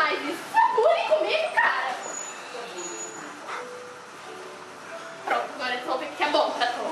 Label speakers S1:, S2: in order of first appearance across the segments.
S1: faz isso? Você é bullying comigo, cara? Pronto, agora eles vão ver que é bom pra todos.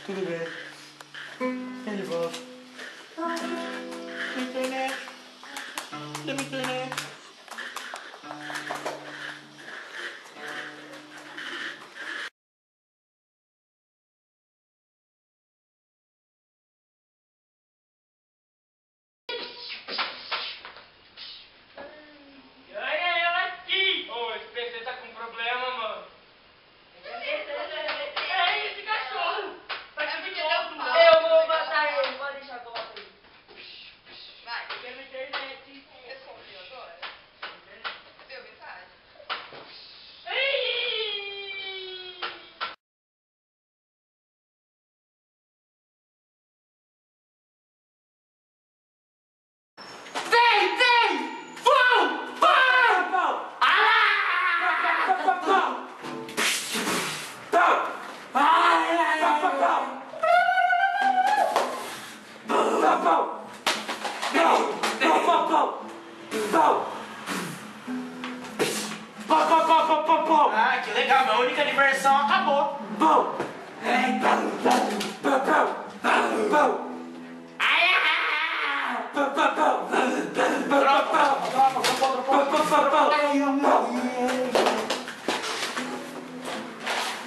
S2: Tudo bem. Ele volta. Internet. Tem internet.
S3: Ah, que legal, minha única diversão acabou.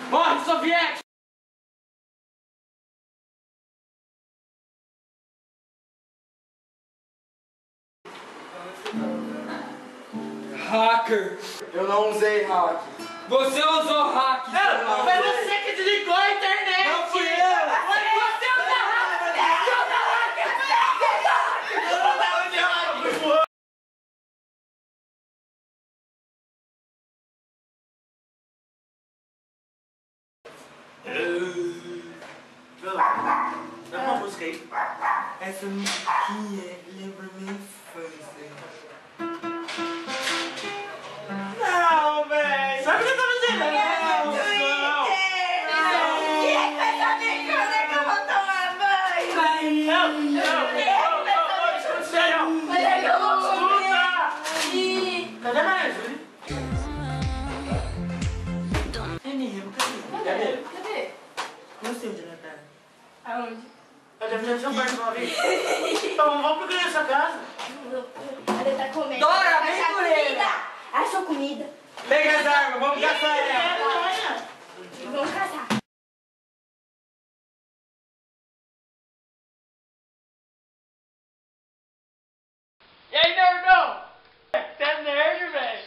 S3: Morre, soviético!
S2: Hacker.
S4: Eu não usei hack.
S2: Você usou hack.
S3: Foi você que desligou a internet!
S4: Não fui eu!
S3: Foi você usa hack! Você usa hack! Dá uma música aí.
S4: Essa musiquinha lembra minha infância.
S3: Não, velho! Sabe o que eu tô fazendo? Não!
S1: Quem é que vai saber quando é que eu vou tomar banho?
S3: Não! Sério!
S1: Mas é que eu vou comer.
S3: Cadê a Júlia? Cadê?
S1: Cadê?
S4: Não sei onde ela tá.
S1: Aonde?
S3: Eu devo ter seu pai de uma vez. Então vamos procurar essa casa.
S1: Ela tá comendo.
S4: Dora, vem
S1: Achar
S4: por
S1: comida. Achou comida.
S4: Pega as armas, vamos caçar ela.
S1: Vamos caçar.
S3: E aí, nerdão? Você é nerd, velho?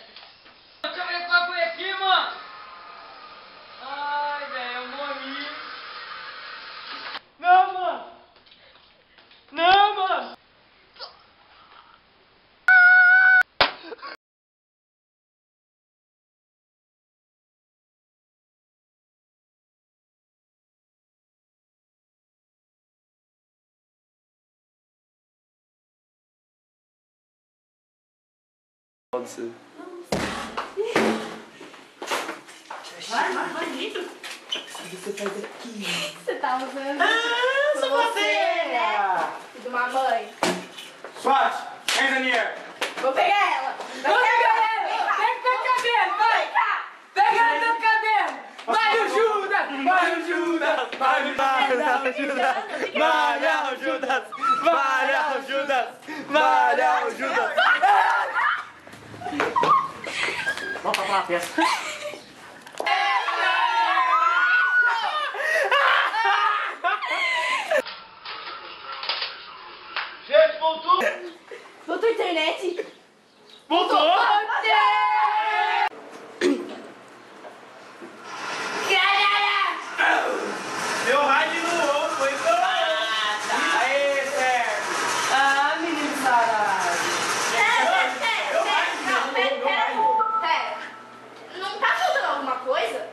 S3: Deixa eu ver qual foi aqui, mano. Ai, velho, eu morri. Não, mano. Não, mano.
S4: Pode ser.
S3: Vai, dentro.
S4: O que você faz aqui?
S1: Você tá usando?
S3: Sou você,
S1: né? E de uma mãe.
S3: SWAT, hands in the air.
S1: Vou pegar ela. Vai pegar ela. Pega o cabelo, vai. Pega o teu cabelo. Vai, o Judas. Vai, o Judas.
S4: Vai, o Judas! Vai, o Judas! Vai, o Judas! Vai, o Judas!
S3: Vamos pra festa. Gente, voltou!
S1: Voltou a internet?
S4: Voltou? Deu rádio no outro, foi gol! Aê, certo!
S2: Ah, menino sarado.
S1: Pera. Não tá faltando alguma coisa?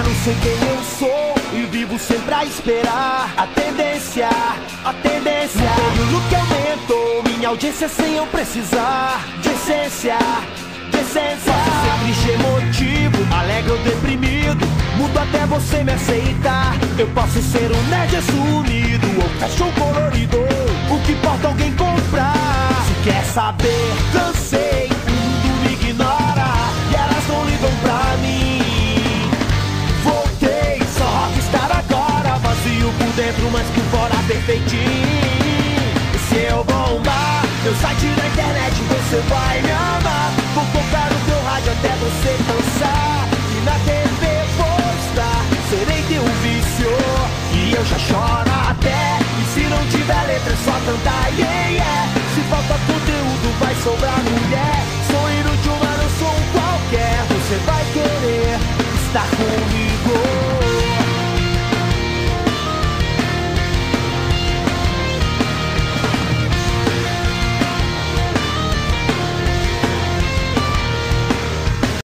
S5: Não sei quem eu sou e vivo sempre a esperar. A tendência todo look aumentou minha audiência sem eu precisar de essência. Posso ser triste, emotivo, alegre ou deprimido, mudo até você me aceitar. Eu posso ser um nerd assumido ou fashion colorido, o que importa alguém comprar. Se quer saber, cansei, o mundo me ignora e elas não ligam pra mim. Vazio por dentro, mas por fora perfeitinho. E se eu bombar meu site na internet, você vai me amar. Vou tocar no teu rádio até você cansar, e na TV postar, serei teu vício. E eu já choro até, e se não tiver letra é só cantar, yeah, yeah. Se falta conteúdo vai sobrar mulher.